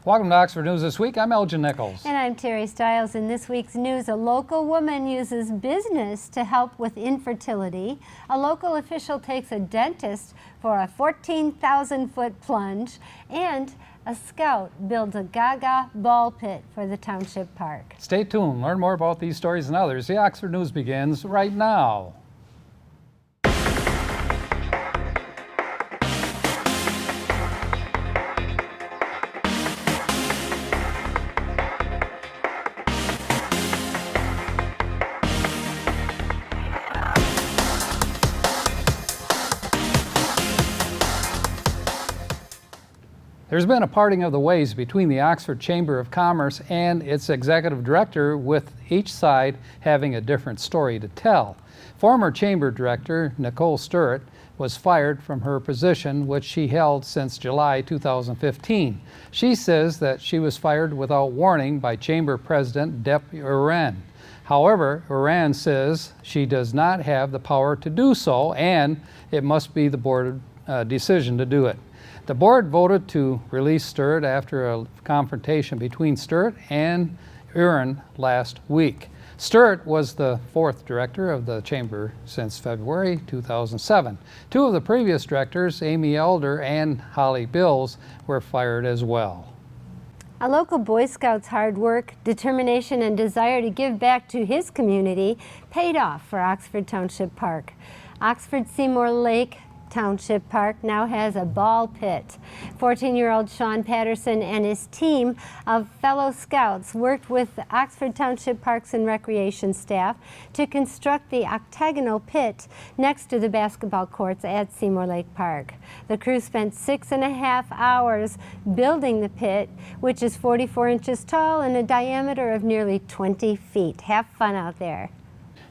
Welcome to Oxford News This Week. I'm Elgin Nichols. And I'm Terry Stiles. In this week's news, a local woman uses business to help with infertility. A local official takes a dentist for a 14,000-foot plunge. And a scout builds a Gaga ball pit for the township park. Stay tuned. Learn more about these stories and others. The Oxford News begins right now. There's been a parting of the ways between the Oxford Chamber of Commerce and its executive director, with each side having a different story to tell. Former Chamber Director Nicole Stewart was fired from her position, which she held since July 2015. She says that she was fired without warning by Chamber President Dep Uren. However, Uren says she does not have the power to do so, and it must be the board decision to do it. The board voted to release Stewart after a confrontation between Stewart and Uren last week. Stewart was the fourth director of the chamber since February 2007. Two of the previous directors, Amy Elder and Holly Bills, were fired as well. A local Boy Scout's hard work, determination, and desire to give back to his community paid off for Oxford Township Park. Oxford Seymour Lake Township Park now has a ball pit. 14-year-old Sean Patterson and his team of fellow scouts worked with the Oxford Township Parks and Recreation staff to construct the octagonal pit next to the basketball courts at Seymour Lake Park. The crew spent 6.5 hours building the pit, which is 44 inches tall and a diameter of nearly 20 feet. Have fun out there.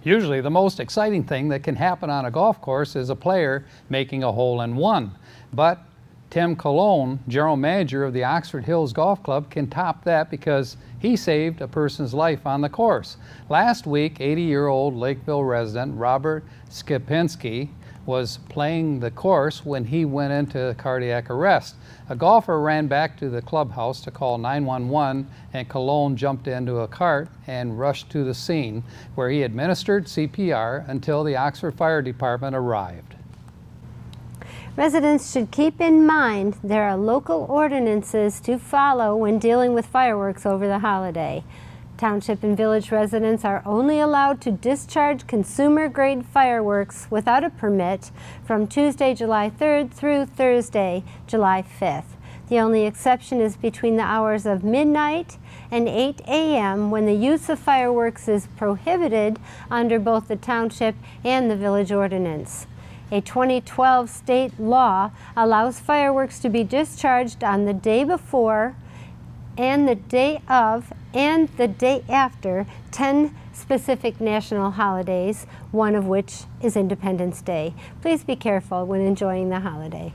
Usually the most exciting thing that can happen on a golf course is a player making a hole-in-one. But Tim Colon, general manager of the Oxford Hills Golf Club, can top that because he saved a person's life on the course. Last week, 80-year-old Lakeville resident Robert Skipinski was playing the course when he went into cardiac arrest. A golfer ran back to the clubhouse to call 911, and Colon jumped into a cart and rushed to the scene, where he administered CPR until the Oxford Fire Department arrived. Residents should keep in mind there are local ordinances to follow when dealing with fireworks over the holiday. Township and village residents are only allowed to discharge consumer-grade fireworks without a permit from Tuesday, July 3rd through Thursday, July 5th. The only exception is between the hours of midnight and 8 a.m. when the use of fireworks is prohibited under both the township and the village ordinance. A 2012 state law allows fireworks to be discharged on the day before and the day of and the day after 10 specific national holidays, one of which is Independence Day. Please be careful when enjoying the holiday.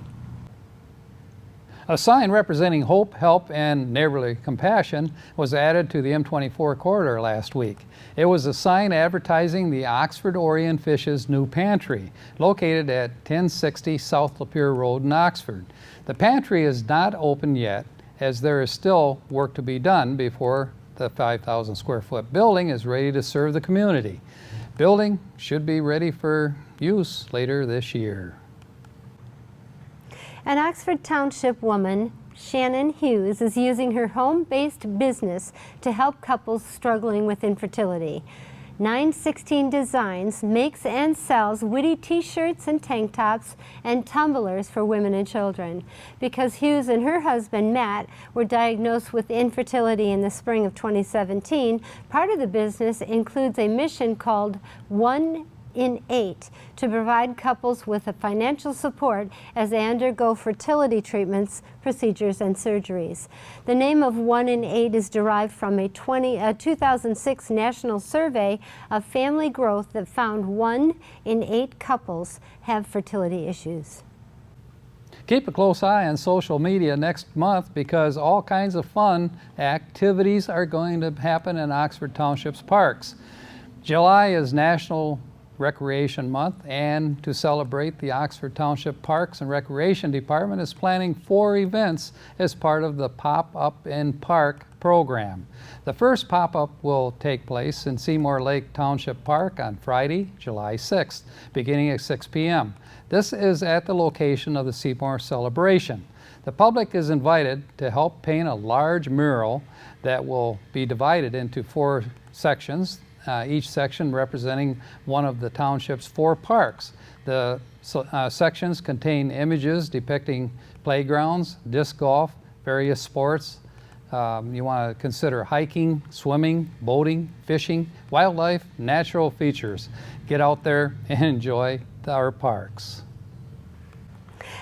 A sign representing hope, help, and neighborly compassion was added to the M24 corridor last week. It was a sign advertising the Oxford Orion Fish's new pantry, located at 1060 South Lapeer Road in Oxford. The pantry is not open yet, as there is still work to be done before the 5,000 square foot building is ready to serve the community. Building should be ready for use later this year. An Oxford Township woman, Shannon Hughes, is using her home-based business to help couples struggling with infertility. 916 Designs makes and sells witty t-shirts and tank tops and tumblers for women and children. Because Hughes and her husband, Matt, were diagnosed with infertility in the spring of 2017, part of the business includes a mission called 1 in 8 to provide couples with a financial support as they undergo fertility treatments, procedures, and surgeries. The name of 1 in 8 is derived from a 2006 national survey of family growth that found 1 in 8 couples have fertility issues. Keep a close eye on social media next month, because all kinds of fun activities are going to happen in Oxford Township's parks. July is National Recreation Month, and to celebrate, the Oxford Township Parks and Recreation Department is planning 4 events as part of the Pop-Up in Park program. The first pop-up will take place in Seymour Lake Township Park on Friday, July 6th, beginning at 6 p.m. This is at the location of the Seymour Celebration. The public is invited to help paint a large mural that will be divided into 4 sections, each section representing one of the township's 4 parks. The sections contain images depicting playgrounds, disc golf, various sports. You want to consider hiking, swimming, boating, fishing, wildlife, natural features. Get out there and enjoy our parks.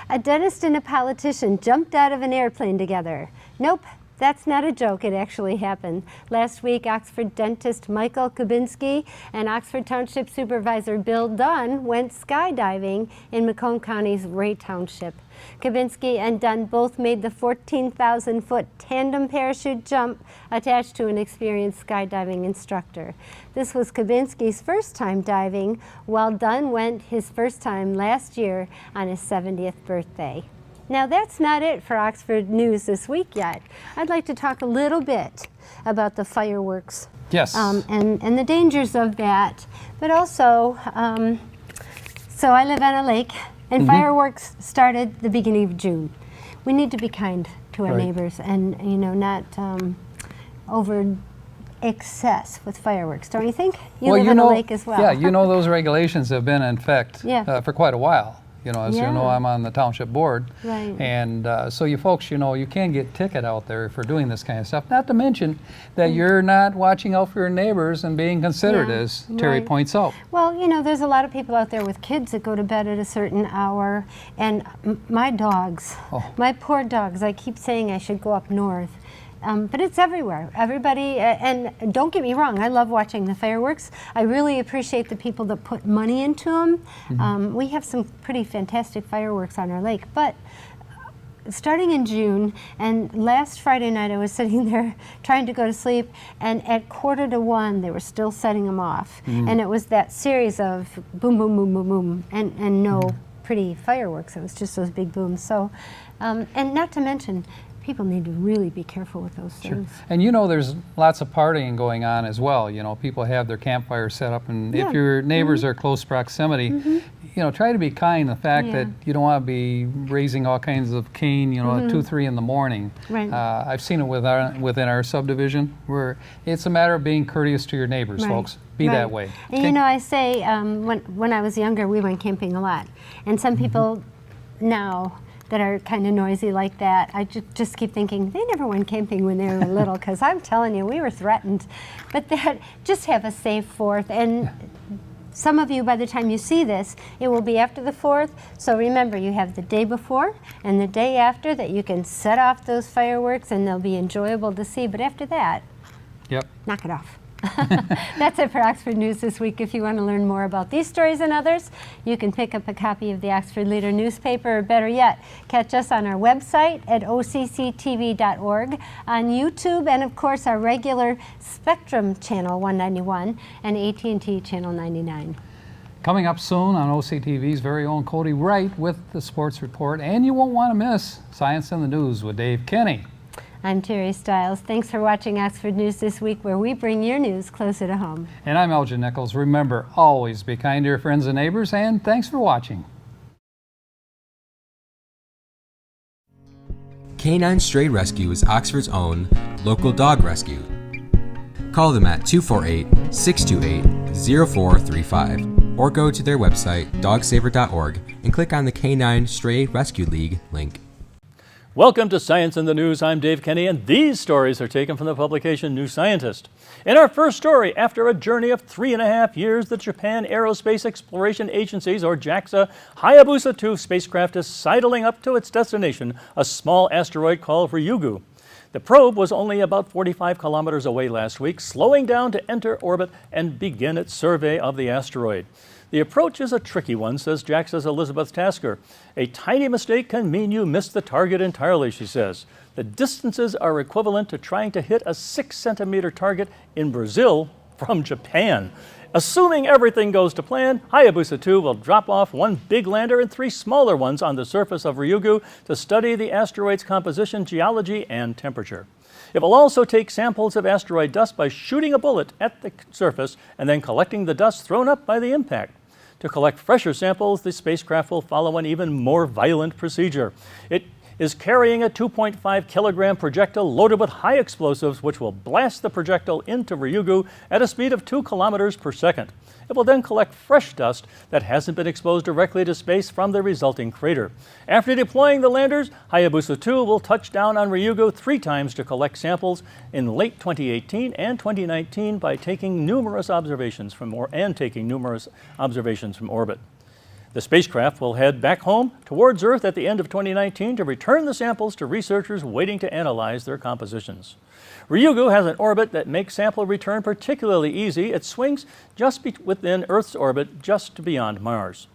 A dentist and a politician jumped out of an airplane together. Nope, that's not a joke, it actually happened. Last week, Oxford dentist Michael Kubinski and Oxford Township Supervisor Bill Dunn went skydiving in Macomb County's Ray Township. Kubinski and Dunn both made the 14,000-foot tandem parachute jump attached to an experienced skydiving instructor. This was Kubinski's first time diving, while Dunn went his first time last year on his 70th birthday. Now that's not it for Oxford News this week yet. I'd like to talk a little bit about the fireworks. Yes. And the dangers of that, but also, so I live on a lake, and fireworks started the beginning of June. We need to be kind to our neighbors and, you know, not over excess with fireworks, don't you think? You live on a lake as well. Yeah, you know those regulations have been in effect for quite a while. You know, as you know, I'm on the township board. Right. And so you folks, you know, you can get ticket out there for doing this kind of stuff. Not to mention that you're not watching out for your neighbors and being considerate, as Terry points out. Well, you know, there's a lot of people out there with kids that go to bed at a certain hour. And my dogs, my poor dogs, I keep saying I should go up north. But it's everywhere. Everybody, and don't get me wrong, I love watching the fireworks. I really appreciate the people that put money into them. We have some pretty fantastic fireworks on our lake, but starting in June, and last Friday night I was sitting there trying to go to sleep, and at 1:45 they were still setting them off. And it was that series of boom, boom, boom, boom, boom, and no pretty fireworks. It was just those big booms. So, and not to mention, people need to really be careful with those things. And you know, there's lots of partying going on as well. You know, people have their campfires set up, and if your neighbors are close proximity, you know, try to be kind. The fact that you don't want to be raising all kinds of cane, you know, at 2, 3 in the morning. Right. I've seen it within our subdivision, where it's a matter of being courteous to your neighbors, folks. Be that way. And you know, I say, when I was younger, we went camping a lot. And some people now that are kind of noisy like that, I just keep thinking, they never went camping when they were little, because I'm telling you, we were threatened. But that, just have a safe 4th. And some of you, by the time you see this, it will be after the 4th. So remember, you have the day before and the day after that you can set off those fireworks, and they'll be enjoyable to see. But after that, knock it off. That's it for Oxford News this week. If you want to learn more about these stories and others, you can pick up a copy of the Oxford Leader newspaper, or better yet, catch us on our website at OCCTV.org, on YouTube, and of course our regular Spectrum Channel 191 and AT&T Channel 99. Coming up soon on OCTV's very own Cody Wright with the Sports Report, and you won't want to miss Science in the News with Dave Kenny. I'm Terry Stiles. Thanks for watching Oxford News this week, where we bring your news closer to home. And I'm Elgin Nichols. Remember, always be kind to your friends and neighbors, and thanks for watching. Canine Stray Rescue is Oxford's own local dog rescue. Call them at 248-628-0435 or go to their website, dogsaver.org, and click on the Canine Stray Rescue League link. Welcome to Science in the News. I'm Dave Kenny, and these stories are taken from the publication New Scientist. In our first story, after a journey of 3.5 years, the Japan Aerospace Exploration Agency's, or JAXA, Hayabusa 2 spacecraft is sidling up to its destination, a small asteroid called Ryugu. The probe was only about 45 kilometers away last week, slowing down to enter orbit and begin its survey of the asteroid. The approach is a tricky one, says JAXA's Elizabeth Tasker. A tiny mistake can mean you miss the target entirely, she says. The distances are equivalent to trying to hit a 6-centimeter target in Brazil from Japan. Assuming everything goes to plan, Hayabusa 2 will drop off one big lander and 3 smaller ones on the surface of Ryugu to study the asteroid's composition, geology, and temperature. It will also take samples of asteroid dust by shooting a bullet at the surface and then collecting the dust thrown up by the impact. To collect fresher samples, the spacecraft will follow an even more violent procedure. It is carrying a 2.5 kilogram projectile loaded with high explosives, which will blast the projectile into Ryugu at a speed of 2 kilometers per second. It will then collect fresh dust that hasn't been exposed directly to space from the resulting crater. After deploying the landers, Hayabusa 2 will touch down on Ryugu 3 times to collect samples in late 2018 and 2019 by taking numerous observations from orbit. The spacecraft will head back home towards Earth at the end of 2019 to return the samples to researchers waiting to analyze their compositions. Ryugu has an orbit that makes sample return particularly easy. It swings just within Earth's orbit, just beyond Mars.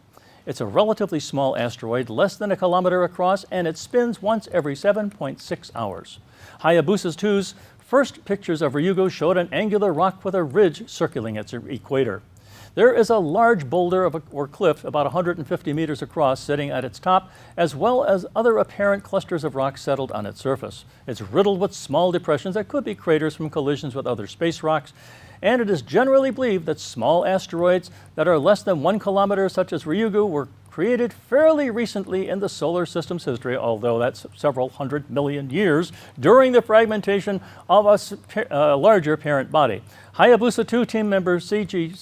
It's a relatively small asteroid, less than a kilometer across, and it spins once every 7.6 hours. Hayabusa 2's first pictures of Ryugu showed an angular rock with a ridge circling its equator. There is a large boulder or cliff about 150 meters across sitting at its top, as well as other apparent clusters of rocks settled on its surface. It's riddled with small depressions that could be craters from collisions with other space rocks, and it is generally believed that small asteroids that are less than 1 kilometer, such as Ryugu, were created fairly recently in the solar system's history, although that's several 100 million years, during the fragmentation of a larger parent body. Hayabusa 2 team member C.G.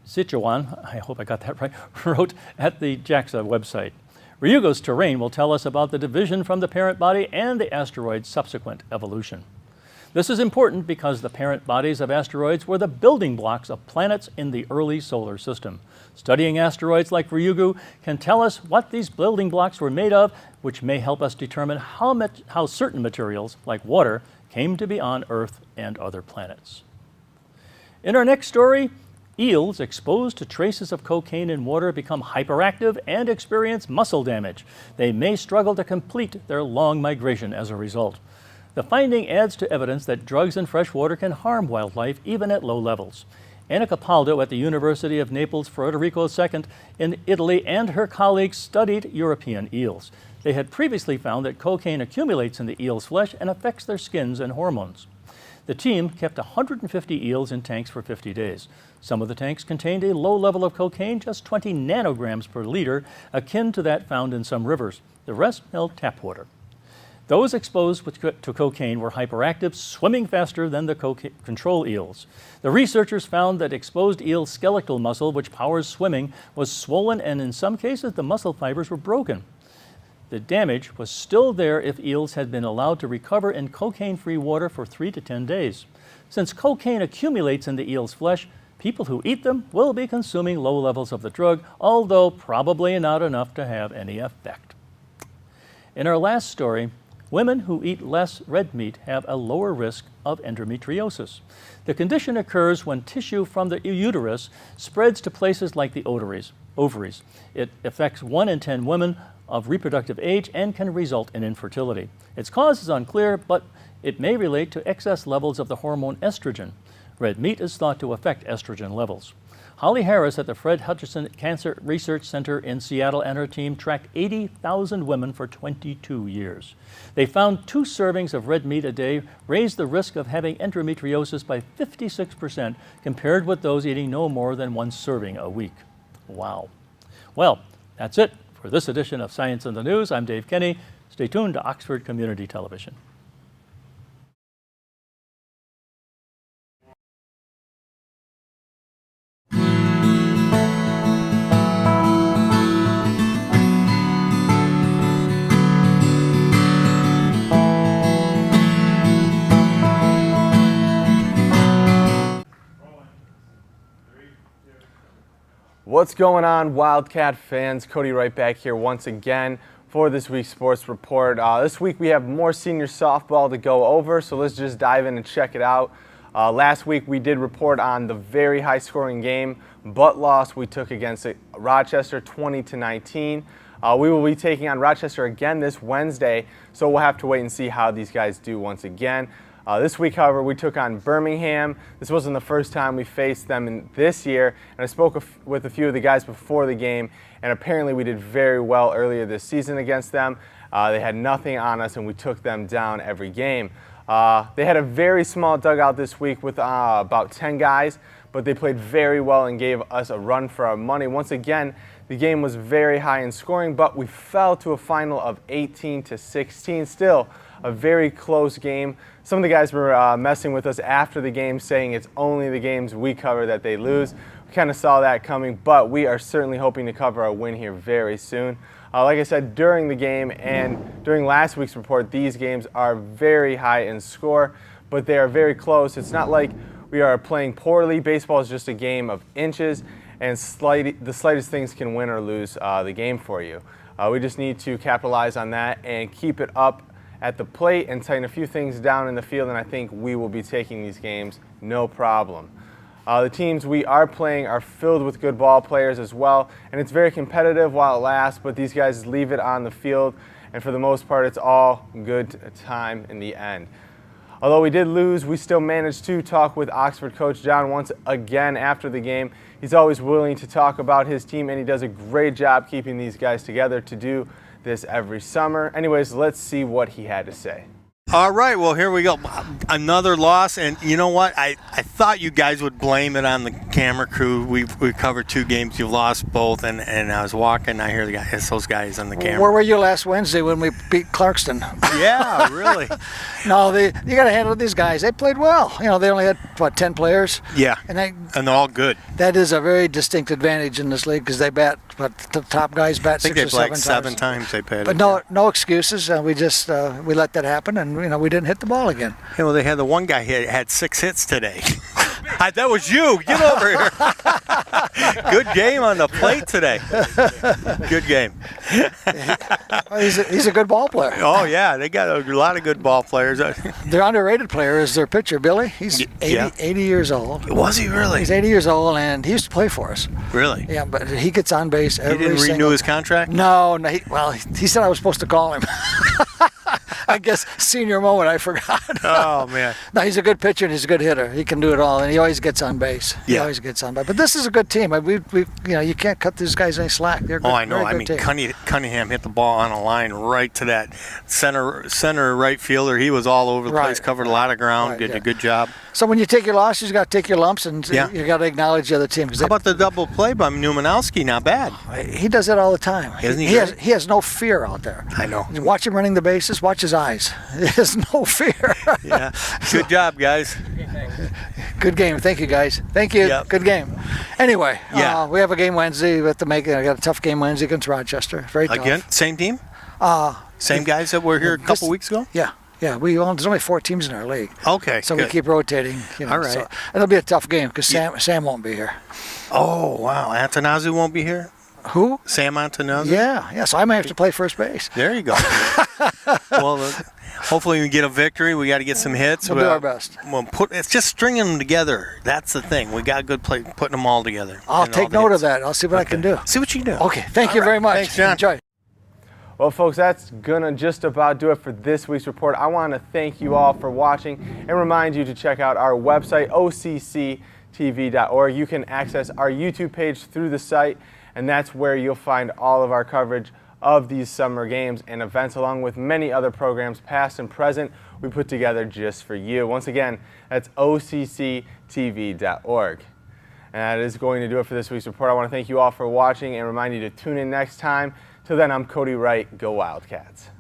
Sichuan, I hope I got that right, wrote at the JAXA website. Ryugu's terrain will tell us about the division from the parent body and the asteroid's subsequent evolution. This is important because the parent bodies of asteroids were the building blocks of planets in the early solar system. Studying asteroids like Ryugu can tell us what these building blocks were made of, which may help us determine how certain materials, like water, came to be on Earth and other planets. In our next story, eels exposed to traces of cocaine in water become hyperactive and experience muscle damage. They may struggle to complete their long migration as a result. The finding adds to evidence that drugs in fresh water can harm wildlife even at low levels. Anna Capaldo at the University of Naples Federico II in Italy and her colleagues studied European eels. They had previously found that cocaine accumulates in the eel's flesh and affects their skins and hormones. The team kept 150 eels in tanks for 50 days. Some of the tanks contained a low level of cocaine, just 20 nanograms per liter, akin to that found in some rivers. The rest held tap water. Those exposed to cocaine were hyperactive, swimming faster than the control eels. The researchers found that exposed eel skeletal muscle, which powers swimming, was swollen, and in some cases the muscle fibers were broken. The damage was still there if eels had been allowed to recover in cocaine-free water for 3 to 10 days. Since cocaine accumulates in the eel's flesh, people who eat them will be consuming low levels of the drug, although probably not enough to have any effect. In our last story, women who eat less red meat have a lower risk of endometriosis. The condition occurs when tissue from the uterus spreads to places like the ovaries. It affects 1 in 10 women of reproductive age and can result in infertility. Its cause is unclear, but it may relate to excess levels of the hormone estrogen. Red meat is thought to affect estrogen levels. Holly Harris at the Fred Hutchinson Cancer Research Center in Seattle and her team tracked 80,000 women for 22 years. They found 2 servings of red meat a day raised the risk of having endometriosis by 56% compared with those eating no more than 1 serving a week. Wow. Well, that's it for this edition of Science in the News. I'm Dave Kenny. Stay tuned to Oxford Community Television. What's going on, Wildcat fans? Cody right back here once again for this week's sports report. This week we have more senior softball to go over, so let's just dive in and check it out. Last week we did report on the very high-scoring game, but loss we took against Rochester 20-19. We will be taking on Rochester again this Wednesday, so we'll have to wait and see how these guys do once again. This week, however, we took on Birmingham. This wasn't the first time we faced them this year, and I spoke with a few of the guys before the game, and apparently we did very well earlier this season against them. They had nothing on us, and we took them down every game. They had a very small dugout this week with about 10 guys, but they played very well and gave us a run for our money. Once again, the game was very high in scoring, but we fell to a final of 18-16. Still a very close game. Some of the guys were messing with us after the game, saying it's only the games we cover that they lose. We kind of saw that coming, but we are certainly hoping to cover a win here very soon. Like I said, during the game and during last week's report, these games are very high in score, but they are very close. It's not like we are playing poorly. Baseball is just a game of inches, and the slightest things can win or lose the game for you. We just need to capitalize on that and keep it up at the plate and tighten a few things down in the field, and I think we will be taking these games no problem. The teams we are playing are filled with good ball players as well, and it's very competitive while it lasts, but these guys leave it on the field, and for the most part, it's all good time in the end. Although we did lose, we still managed to talk with Oxford coach John once again after the game. He's always willing to talk about his team, and he does a great job keeping these guys together to do this every summer. Anyways, let's see what he had to say. All right, well, here we go. Another loss, and you know what? I thought you guys would blame it on the camera crew. We covered 2 games. You lost both, and I was walking. I hear it's those guys on the camera. Where were you last Wednesday when we beat Clarkston? Yeah, really. No, you got to handle these guys. They played well. You know, they only had, 10 players? Yeah, and they're all good. That is a very distinct advantage in this league because they bat, the top guys bat 6 or 7 times. I think they played 7 times they batted. But no excuses. We just we let that happen, and we didn't hit the ball again. Yeah, well, they had the one guy had 6 hits today. That was you. Get over here. Good game on the plate today. Good game. He's a good ball player. Oh, yeah. They got a lot of good ball players. Their underrated player is their pitcher, Billy. He's 80 years old. Was he really? He's 80 years old, and he used to play for us. Really? Yeah, but he gets on base every He didn't renew his contract? No. He said I was supposed to call him. I guess senior moment, I forgot. Oh, man. No, he's a good pitcher and he's a good hitter. He can do it all, and he always gets on base. Yeah. He always gets on base. But this is a good team. You can't cut these guys any slack. They're good. Oh, I know. Very I good mean, team. Cunningham hit the ball on a line right to that center right fielder. He was all over the place, covered a lot of ground, did a good job. So when you take your losses, you got to take your lumps, and you got to acknowledge the other team. How about the double play by Newmanowski? Not bad. He does that all the time. Isn't he? He has no fear out there. I know. Watch him running the bases. Watch his eyes. He has no fear. Yeah. Good job, guys. Good game. Thank you, guys. Thank you. Yep. Good game. Anyway, Yeah. we have a game Wednesday. We have to make it. I got a tough game Wednesday against Rochester. Very tough. Again, same team? Same guys that were here a couple weeks ago? Yeah. Yeah, there's only 4 teams in our league. Okay, so good. we keep rotating. All right. So it'll be a tough game because Sam won't be here. Oh, wow. Antonazu won't be here? Who? Sam Antonazu? Yeah. So I might have to play first base. There you go. Well, hopefully we get a victory. We got to get some hits. We'll do our best. It's just stringing them together. That's the thing. We got good play putting them all together. I'll take note of that. I'll see what I can do. See what you can do. Okay. Thank you very much. Thanks, John. Enjoy. Well, folks, that's gonna just about do it for this week's report. I want to thank you all for watching and remind you to check out our website, OCCTV.org. You can access our YouTube page through the site, and that's where you'll find all of our coverage of these summer games and events, along with many other programs, past and present, we put together just for you. Once again, that's OCCTV.org. And that is going to do it for this week's report. I want to thank you all for watching and remind you to tune in next time. Till then, I'm Cody Wright. Go Wildcats.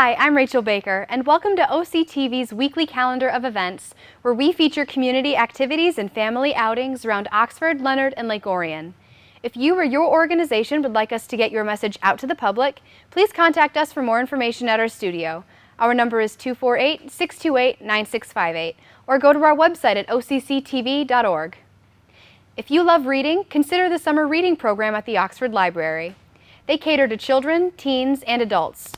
Hi, I'm Rachel Baker, and welcome to OCTV's weekly calendar of events, where we feature community activities and family outings around Oxford, Leonard, and Lake Orion. If you or your organization would like us to get your message out to the public, please contact us for more information at our studio. Our number is 248-628-9658, or go to our website at occtv.org. If you love reading, consider the summer reading program at the Oxford Library. They cater to children, teens, and adults.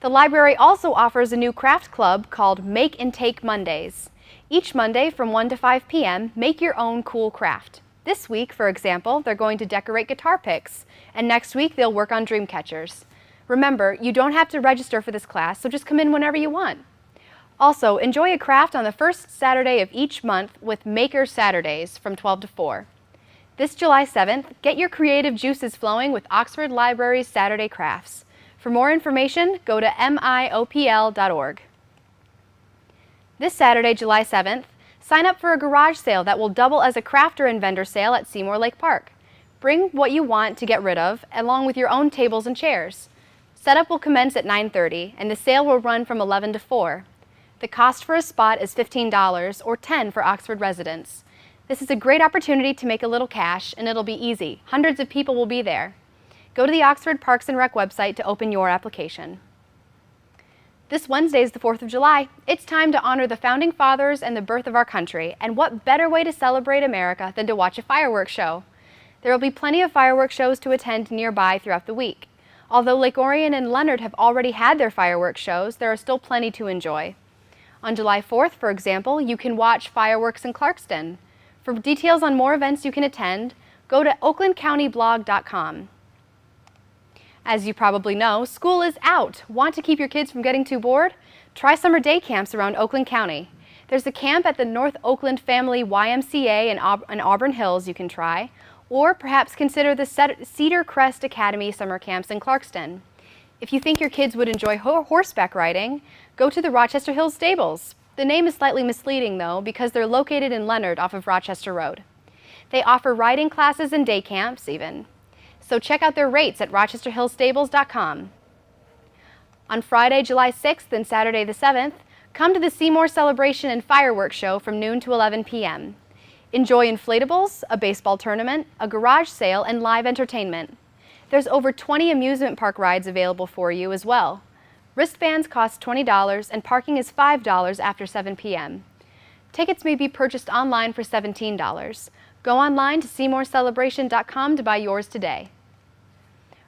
The library also offers a new craft club called Make and Take Mondays. Each Monday from 1 to 5 p.m., make your own cool craft. This week, for example, they're going to decorate guitar picks, and next week they'll work on dream catchers. Remember, you don't have to register for this class, so just come in whenever you want. Also, enjoy a craft on the first Saturday of each month with Maker Saturdays from 12 to 4. This July 7th, get your creative juices flowing with Oxford Library's Saturday Crafts. For more information, go to miopl.org. This Saturday, July 7th, sign up for a garage sale that will double as a crafter and vendor sale at Seymour Lake Park. Bring what you want to get rid of, along with your own tables and chairs. Setup will commence at 9:30, and the sale will run from 11 to 4. The cost for a spot is $15 or $10 for Oxford residents. This is a great opportunity to make a little cash, and it'll be easy. Hundreds of people will be there. Go to the Oxford Parks and Rec website to open your application. This Wednesday is the 4th of July. It's time to honor the Founding Fathers and the birth of our country, and what better way to celebrate America than to watch a fireworks show? There will be plenty of fireworks shows to attend nearby throughout the week. Although Lake Orion and Leonard have already had their fireworks shows, there are still plenty to enjoy. On July 4th, for example, you can watch fireworks in Clarkston. For details on more events you can attend, go to oaklandcountyblog.com. As you probably know, school is out. Want to keep your kids from getting too bored? Try summer day camps around Oakland County. There's a camp at the North Oakland Family YMCA in Auburn Hills you can try, or perhaps consider the Cedar Crest Academy summer camps in Clarkston. If you think your kids would enjoy horseback riding, go to the Rochester Hills Stables. The name is slightly misleading though, because they're located in Leonard off of Rochester Road. They offer riding classes and day camps even. So check out their rates at rochesterhillsstables.com. On Friday, July 6th and Saturday the 7th, come to the Seymour Celebration and Fireworks Show from noon to 11 p.m. Enjoy inflatables, a baseball tournament, a garage sale, and live entertainment. There's over 20 amusement park rides available for you as well. Wristbands cost $20 and parking is $5 after 7 p.m. Tickets may be purchased online for $17. Go online to SeymourCelebration.com to buy yours today.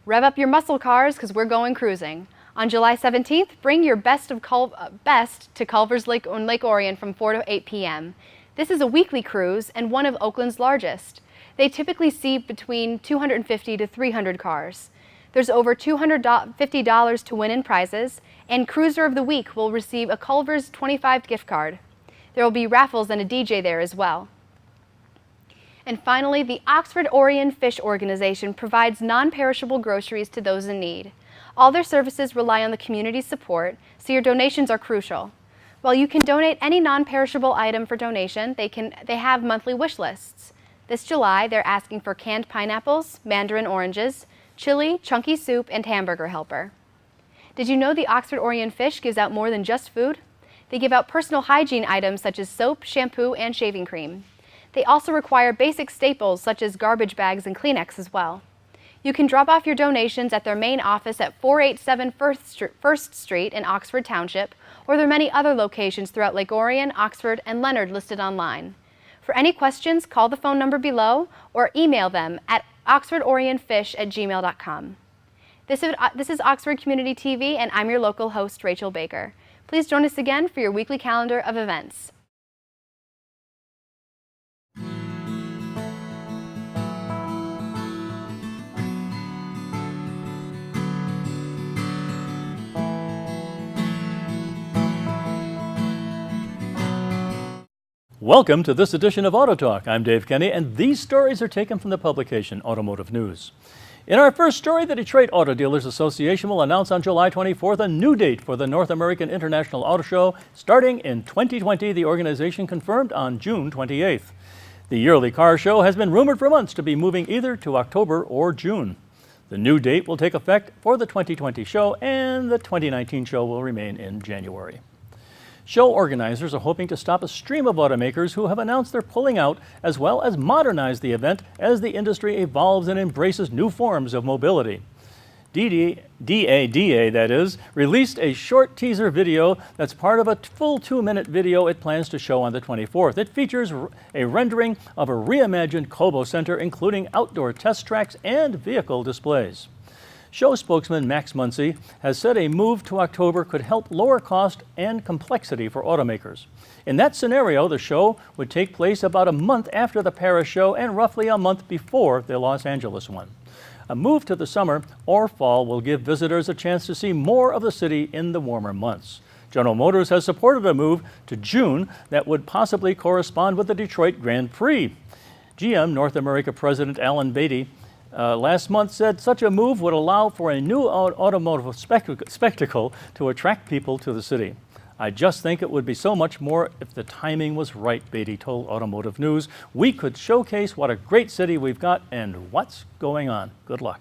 Rev up your muscle cars because we're going cruising. On July 17th, bring your best to Culver's Lake on Lake Orion from 4 to 8 p.m. This is a weekly cruise and one of Oakland's largest. They typically see between 250 to 300 cars. There's over $250 to win in prizes, and Cruiser of the Week will receive a Culver's 25 gift card. There will be raffles and a DJ there as well. And finally, the Oxford Orion Fish Organization provides non-perishable groceries to those in need. All their services rely on the community's support, so your donations are crucial. While you can donate any non-perishable item for donation, they have monthly wish lists. This July, they're asking for canned pineapples, mandarin oranges, chili, chunky soup, and hamburger helper. Did you know the Oxford Orion Fish gives out more than just food? They give out personal hygiene items such as soap, shampoo, and shaving cream. They also require basic staples such as garbage bags and Kleenex as well. You can drop off your donations at their main office at 487 First Street in Oxford Township, or there are many other locations throughout Lake Orion, Oxford, and Leonard listed online. For any questions, call the phone number below or email them at oxfordorionfish@gmail.com. This is Oxford Community TV, and I'm your local host, Rachel Baker. Please join us again for your weekly calendar of events. Welcome to this edition of Auto Talk. I'm Dave Kenny, and these stories are taken from the publication Automotive News. In our first story, the Detroit Auto Dealers Association will announce on July 24th a new date for the North American International Auto Show. Starting in 2020, the organization confirmed on June 28th. The yearly car show has been rumored for months to be moving either to October or June. The new date will take effect for the 2020 show, and the 2019 show will remain in January. Show organizers are hoping to stop a stream of automakers who have announced they're pulling out, as well as modernize the event as the industry evolves and embraces new forms of mobility. DADA, that is, released a short teaser video that's part of a full 2-minute video it plans to show on the 24th. It features a rendering of a reimagined Kobo Center, including outdoor test tracks and vehicle displays. Show spokesman Max Muncy has said a move to October could help lower cost and complexity for automakers. In that scenario, the show would take place about a month after the Paris show and roughly a month before the Los Angeles one. A move to the summer or fall will give visitors a chance to see more of the city in the warmer months. General Motors has supported a move to June that would possibly correspond with the Detroit Grand Prix. GM North America President Alan Beatty last month said such a move would allow for a new automotive spectacle to attract people to the city. I just think it would be so much more if the timing was right, Beatty told Automotive News. We could showcase what a great city we've got and what's going on. Good luck.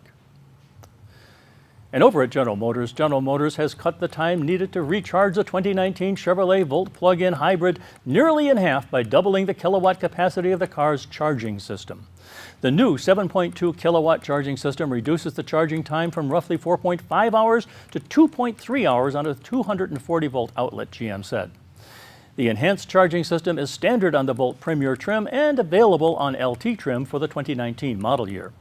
And over at General Motors has cut the time needed to recharge the 2019 Chevrolet Volt plug-in hybrid nearly in half by doubling the kilowatt capacity of the car's charging system. The new 7.2 kilowatt charging system reduces the charging time from roughly 4.5 hours to 2.3 hours on a 240 volt outlet, GM said. The enhanced charging system is standard on the Volt Premier trim and available on LT trim for the 2019 model year.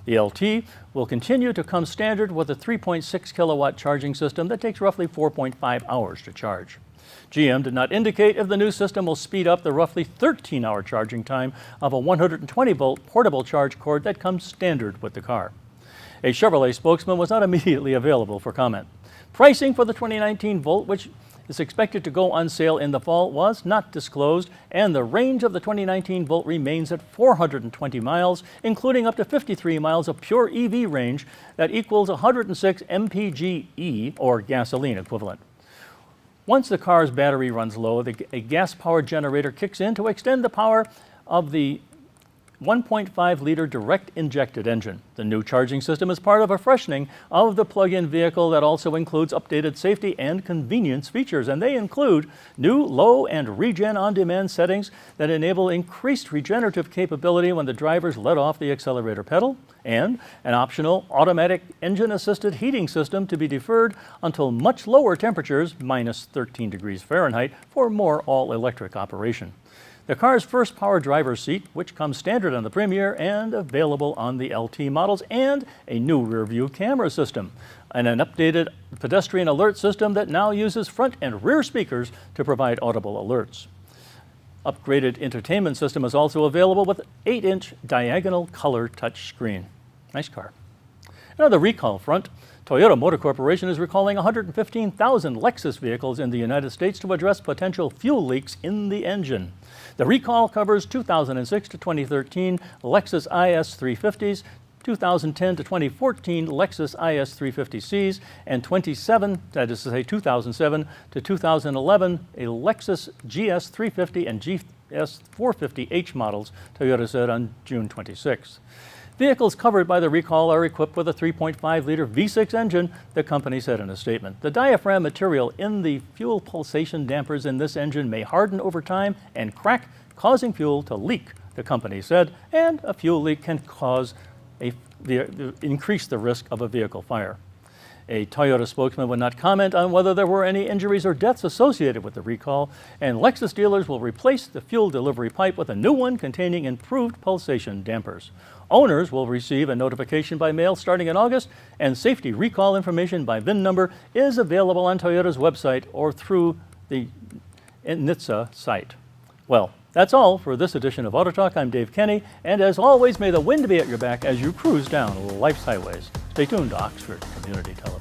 The LT will continue to come standard with a 3.6 kilowatt charging system that takes roughly 4.5 hours to charge. GM did not indicate if the new system will speed up the roughly 13-hour charging time of a 120-volt portable charge cord that comes standard with the car. A Chevrolet spokesman was not immediately available for comment. Pricing for the 2019 Volt, which is expected to go on sale in the fall, was not disclosed, and the range of the 2019 Volt remains at 420 miles, including up to 53 miles of pure EV range that equals 106 mpg, or gasoline equivalent. Once the car's battery runs low, a gas-powered generator kicks in to extend the power of the 1.5-liter direct injected engine. The new charging system is part of a freshening of the plug-in vehicle that also includes updated safety and convenience features, and they include new low and regen on-demand settings that enable increased regenerative capability when the drivers let off the accelerator pedal, and an optional automatic engine-assisted heating system to be deferred until much lower temperatures, minus 13 degrees Fahrenheit, for more all-electric operation. The car's first power driver's seat, which comes standard on the Premier and available on the LT models, and a new rear-view camera system, and an updated pedestrian alert system that now uses front and rear speakers to provide audible alerts. Upgraded entertainment system is also available with an 8-inch diagonal color touchscreen. Nice car. And on the recall front, Toyota Motor Corporation is recalling 115,000 Lexus vehicles in the United States to address potential fuel leaks in the engine. The recall covers 2006 to 2013 Lexus IS 350s, 2010 to 2014 Lexus IS 350Cs, and 2007 to 2011 a Lexus GS 350 and GS 450H models, Toyota said on June 26. Vehicles covered by the recall are equipped with a 3.5-liter V6 engine, the company said in a statement. The diaphragm material in the fuel pulsation dampers in this engine may harden over time and crack, causing fuel to leak, the company said, and a fuel leak can increase the risk of a vehicle fire. A Toyota spokesman would not comment on whether there were any injuries or deaths associated with the recall, and Lexus dealers will replace the fuel delivery pipe with a new one containing improved pulsation dampers. Owners will receive a notification by mail starting in August, and safety recall information by VIN number is available on Toyota's website or through the NHTSA site. Well, that's all for this edition of Auto Talk. I'm Dave Kenny, and as always, may the wind be at your back as you cruise down life's highways. Stay tuned to Oxford Community Television.